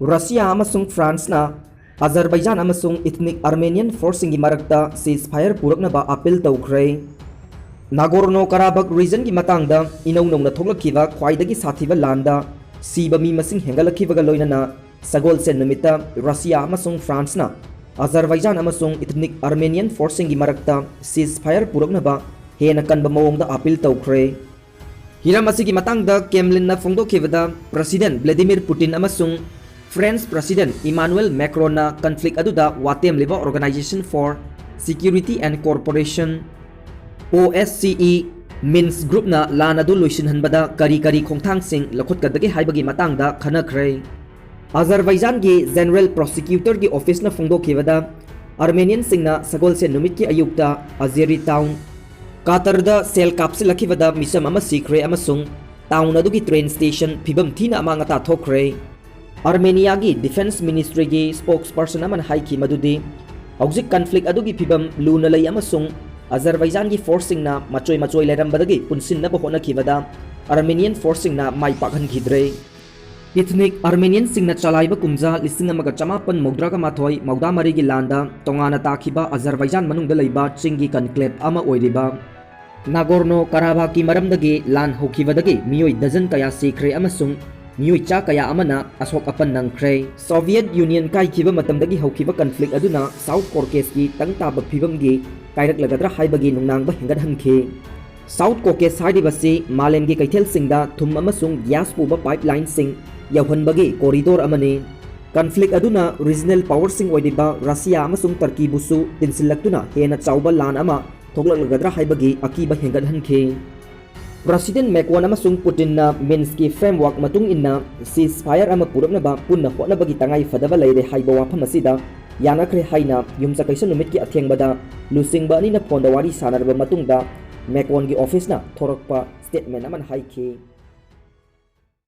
Russia amasung France na Azerbaijan amasung ethnic Armenian forcing gi marakta ceasefire puraknaba appeal tawkhre. Nagorno-Karabakh region gi matangda inaw-naw na thoglakhiba khwaidagi sathiba landa siba mi masing hengalakhibaga loinana sagol sen numita Russia amasung France na Azerbaijan amasung ethnic Armenian forcing gi marakta ceasefire puraknaba hena kanba mawongda appeal tawkhre. Hiram asigi matangda Kremlin na phongdokhibada President Vladimir Putin amasung French President Emmanuel Macron na conflict aduda watem liba Organization for Security and Cooperation OSCE Minsk Group na lana du loisinhanbada kari-kari khongthangsing lakhutkadagi haibagi matangda khanakhre. Azerbaijan gi General Prosecutor gi office na phongdokhibada Armenian singna sagol se numit ki ayukta Azeri town Qatarda sel kapsilakibada misam ama sikre amasung town adugi train station phibam thina ama ngata thokre. Armenia gi Defense Ministry gi spokesperson aman haiki madudi hauzik conflict adugi phibam luna lay amasung Azerbaijan gi forcing na machoy lerambadagi punsin na bahona kibada Armenian forcing na mai pakhan khidre. Ethnic Armenian singna chalaiba kumja lising amaga chamapan mogdraga mathoi mogda mari gi landa tongana takhiba Azerbaijan manungda leiba chingi conclave ama oiriba Nagorno-Karabakh ki maramdagi lan hokibadagi miyoi dozen kaya sikre amasung miyoi cha kaya amana asok apan nangkre. Soviet Union kai kiba matamdagi haukiba conflict aduna South Caucasus ki tangtaba phibam gi kairak lagadra haibagi nungnang ba hingad hankhe. South Caucasus haidibasi malem gi kaithel singda thum amasung gas puba pipeline sing yauhanbagi corridor amani. Conflict aduna regional power sing oidiba Russia amasung Turkey busu tinsilaktuna hena chauba lan ama thoglak lagadra haibagi Akiba hingad hankhe. President Macron amasung Putin na Minsk ki framework matung inna ceasefire ama puraknaba punna hotnabagi tangai fadaba leire haiba wafam asida yanakre haina yumsa kaisa numit ki athengbada lusingba ani na phonda wari sanarba matungda Macron gi office na thorakpa statement aman haikhi.